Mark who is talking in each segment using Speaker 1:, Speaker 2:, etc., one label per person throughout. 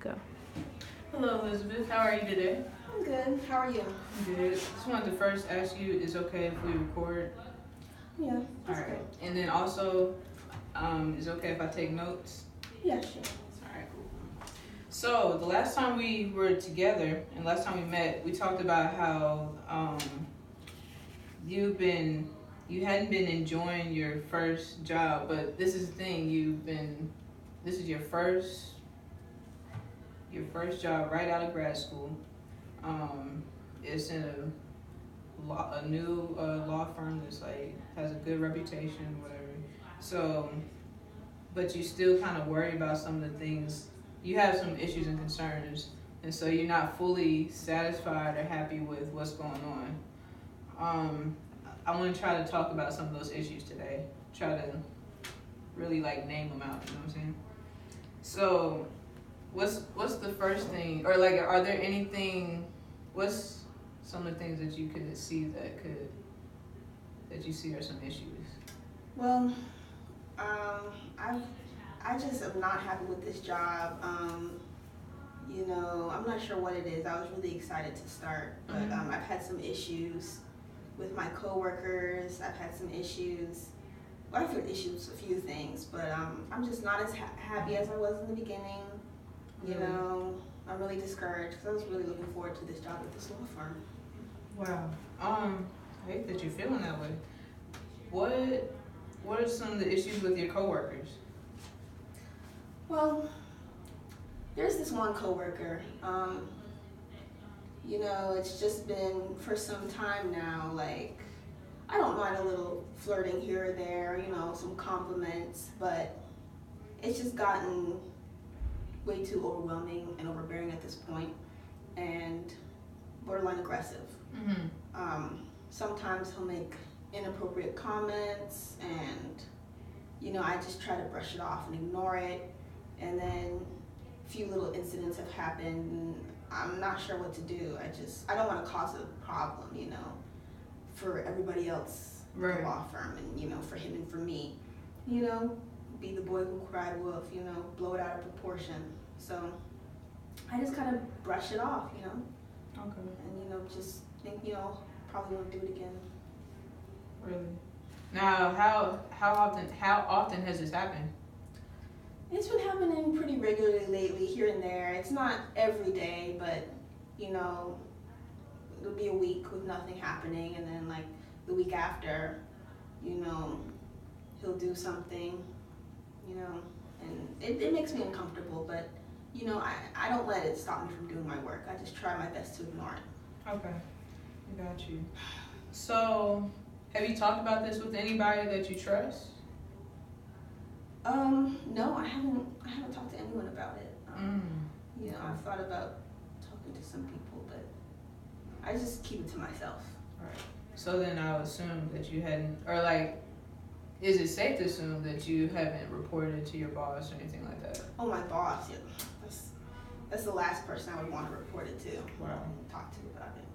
Speaker 1: Go.
Speaker 2: Hello, Elizabeth. How are you today?
Speaker 3: I'm good. How are you?
Speaker 2: I'm good. Just wanted to first ask you, is it okay if we record?
Speaker 3: Yeah,
Speaker 2: All
Speaker 3: that's
Speaker 2: right.
Speaker 3: good.
Speaker 2: And then also, is it okay if I take notes?
Speaker 3: Yeah, sure.
Speaker 2: All right. So the last time we were together and last time we met, we talked about how you hadn't been enjoying your first job, but this is the thing, this is your first job right out of grad school. It's in a new law firm that's like has a good reputation, whatever. So, but you still kind of worry about some of the things. You have some issues and concerns, and so you're not fully satisfied or happy with what's going on. I want to try to talk about some of those issues today. Try to really like name them out. You know what I'm saying? So, what's the first thing, or like, are there anything? What's some of the things that you could see that you see are some issues?
Speaker 3: Well, I just am not happy with this job. I'm not sure what it is. I was really excited to start, but I've had some issues with my coworkers. I've had some issues. Well, I've had issues with a few things, but I'm just not as happy as I was in the beginning. You know, I'm really discouraged because I was really looking forward to this job at this law firm.
Speaker 2: Wow. I hate that you're feeling that way. What are some of the issues with your coworkers?
Speaker 3: Well, there's this one coworker. It's just been for some time now. Like, I don't mind a little flirting here or there, some compliments, but it's just gotten way too overwhelming and overbearing at this point, and borderline aggressive. Sometimes he'll make inappropriate comments, and I just try to brush it off and ignore it. And then a few little incidents have happened, and I'm not sure what to do. I don't want to cause a problem, for everybody else in the law firm, and for him and for me. Be the boy who cried wolf, blow it out of proportion. So I just kind of brush it off,
Speaker 2: Okay.
Speaker 3: And just think, probably won't do it again.
Speaker 2: Really? Now, how often has this happened?
Speaker 3: It's been happening pretty regularly lately, here and there. It's not every day, but it'll be a week with nothing happening, and then like the week after, he'll do something, and it makes me uncomfortable, but I don't let it stop me from doing my work. I just try my best to ignore it.
Speaker 2: Okay, I got you. So, have you talked about this with anybody that you trust?
Speaker 3: No, I haven't talked to anyone about it. I've thought about talking to some people, but I just keep it to myself.
Speaker 2: All right. So then I would assume that you hadn't, or like, is it safe to assume that you haven't reported it to your boss or anything like that?
Speaker 3: Oh, my boss, yeah. That's the last person I would want to report it to.
Speaker 2: Wow.
Speaker 3: Talk to about it.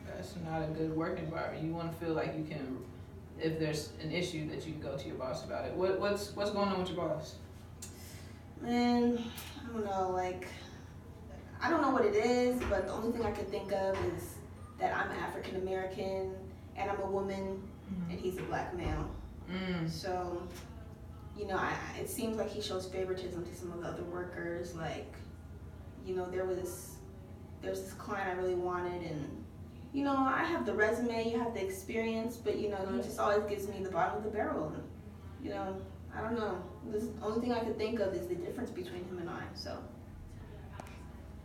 Speaker 2: That's not a good work environment. You want to feel like you can, if there's an issue, that you can go to your boss about it. What's going on with your boss?
Speaker 3: Man, I don't know. Like, I don't know what it is, but the only thing I could think of is that I'm African American and I'm a woman, and he's a black male. So, it seems like he shows favoritism to some of the other workers. Like, there's this client I really wanted, and I have the resume, you have the experience, but he just always gives me the bottom of the barrel. And, I don't know. The only thing I could think of is the difference between him and I. So.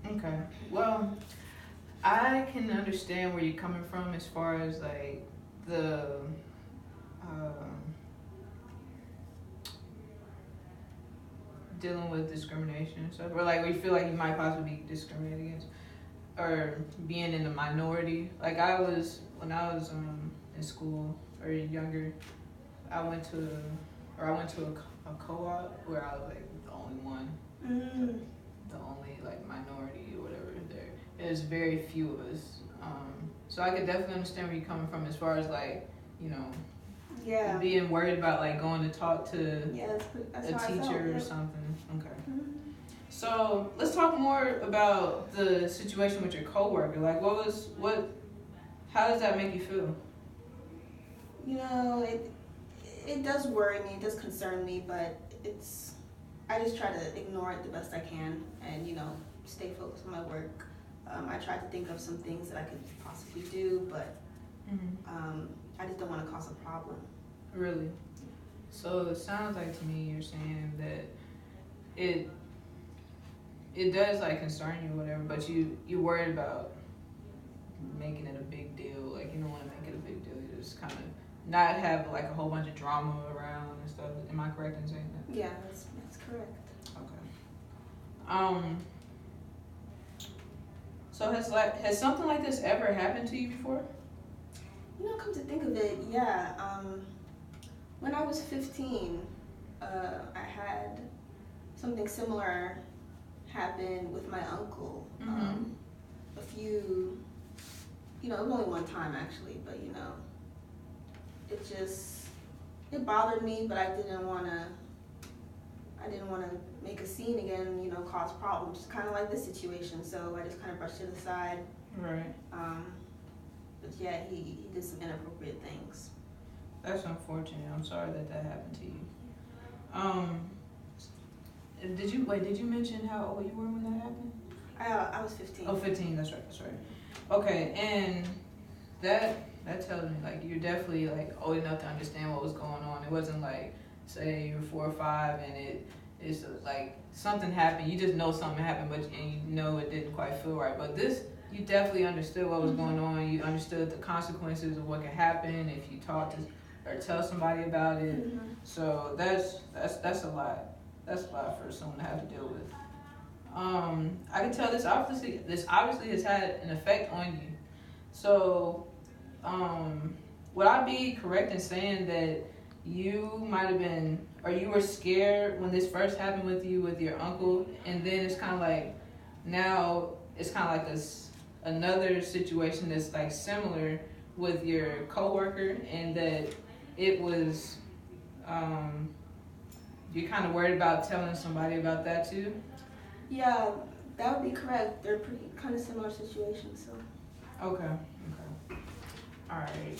Speaker 2: Okay. Well, I can understand where you're coming from as far as like the dealing with discrimination and stuff, or like where you feel like you might possibly be discriminated against, or being in the minority. Like when I was in school or younger, I went to a co-op where I was like the only one, the only like minority or whatever there. There's very few of us, so I could definitely understand where you're coming from as far as like being worried about like going to talk to
Speaker 3: that's
Speaker 2: a
Speaker 3: how I
Speaker 2: teacher
Speaker 3: felt,
Speaker 2: or something. Okay. So let's talk more about the situation with your coworker. Like, how does that make you feel?
Speaker 3: You know, it does worry me, it does concern me, but I just try to ignore it the best I can, and stay focused on my work. I try to think of some things that I could possibly do, but I just don't want to cause a problem.
Speaker 2: Really? So it sounds like to me you're saying that it does like concern you or whatever, but you're worried about making it a big deal. Like you don't want to make it a big deal. You just kind of not have like a whole bunch of drama around and stuff. Am I correct in saying that?
Speaker 3: Yeah, that's correct.
Speaker 2: Okay. So has something like this ever happened to you before?
Speaker 3: Come to think of it, yeah. When I was 15, I had something similar happen with my uncle. A few, it was only one time actually, but it bothered me, but I didn't want to make a scene again, cause problems, kind of like this situation. So I just kind of brushed it aside.
Speaker 2: Right.
Speaker 3: But yeah, he did some inappropriate things.
Speaker 2: That's unfortunate. I'm sorry that happened to you. Did you mention how old you were when that happened?
Speaker 3: I was 15.
Speaker 2: Oh, 15. That's right. Okay, and that tells me like you're definitely like old enough to understand what was going on. It wasn't like say you're 4 or 5 and it's like something happened. You just know something happened, and it didn't quite feel right. But this, you definitely understood what was going on. You understood the consequences of what could happen if you talk to or tell somebody about it. So that's a lot. That's a lot for someone to have to deal with. I can tell this obviously has had an effect on you. So, would I be correct in saying that you might have been, or you were scared when this first happened with you with your uncle, and then it's kind of like now it's kind of like this another situation that's like similar with your coworker, and that it was you're kind of worried about telling somebody about that too?
Speaker 3: Yeah, that would be correct. They're pretty kind of similar situations. So.
Speaker 2: Okay. All right.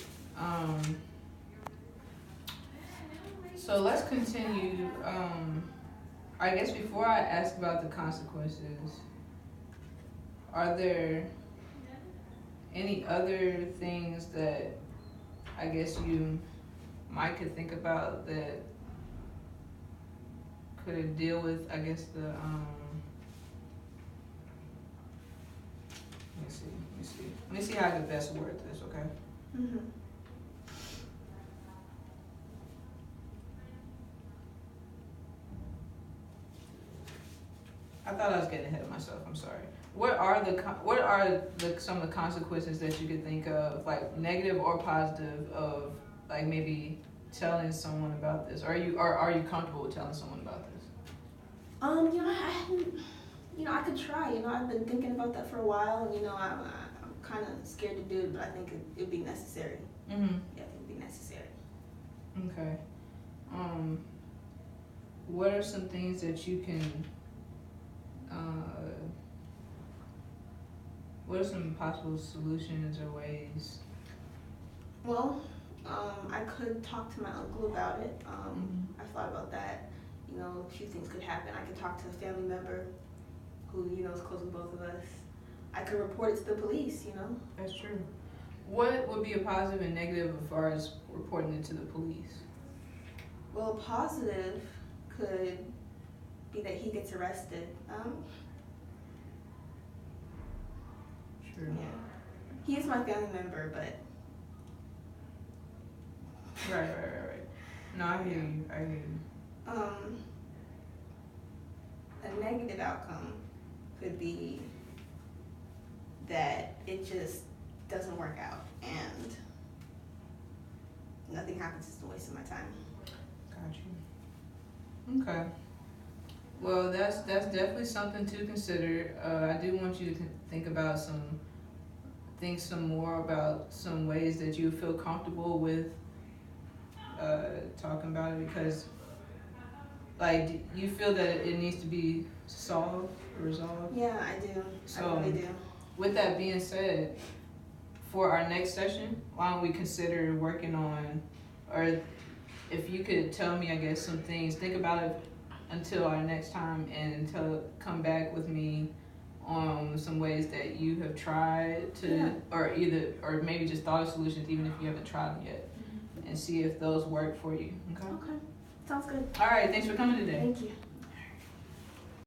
Speaker 2: So let's continue. I guess before I ask about the consequences, are there any other things that I guess you might could think about that could deal with, I guess, the let me see how I could best word this, okay? I thought I was getting ahead of myself. I'm sorry. What are some of the consequences that you could think of, like negative or positive, of like maybe telling someone about this? Are you comfortable with telling someone about this?
Speaker 3: I could try. I've been thinking about that for a while, and I'm kind of scared to do it, but I think it'd be necessary. Yeah, I think it'd be necessary.
Speaker 2: Okay. What are some things that you can? What are some possible solutions or ways?
Speaker 3: Well, I could talk to my uncle about it. I thought about that. A few things could happen. I could talk to a family member who, is close with both of us. I could report it to the police,
Speaker 2: That's true. What would be a positive and negative as far as reporting it to the police?
Speaker 3: Well, a positive could be that he gets arrested.
Speaker 2: True.
Speaker 3: Yeah. He is my family member, but...
Speaker 2: Right. No, I hear you.
Speaker 3: A negative outcome could be that it just doesn't work out and nothing happens. It's a waste of my time.
Speaker 2: Got you. Okay. Well, that's definitely something to consider. I do want you to think some more about some ways that you feel comfortable with talking about it, because like you feel that it needs to be solve or resolve?
Speaker 3: Yeah, I do.
Speaker 2: So,
Speaker 3: I really do.
Speaker 2: with that being said, for our next session, why don't we consider working on, or if you could tell me, I guess, some things, think about it until our next time and come back with me on some ways that you have tried to, or maybe just thought of solutions even if you haven't tried them yet, and see if those work for you. Okay?
Speaker 3: Okay. Sounds good.
Speaker 2: All right, thanks for coming today.
Speaker 3: Thank you.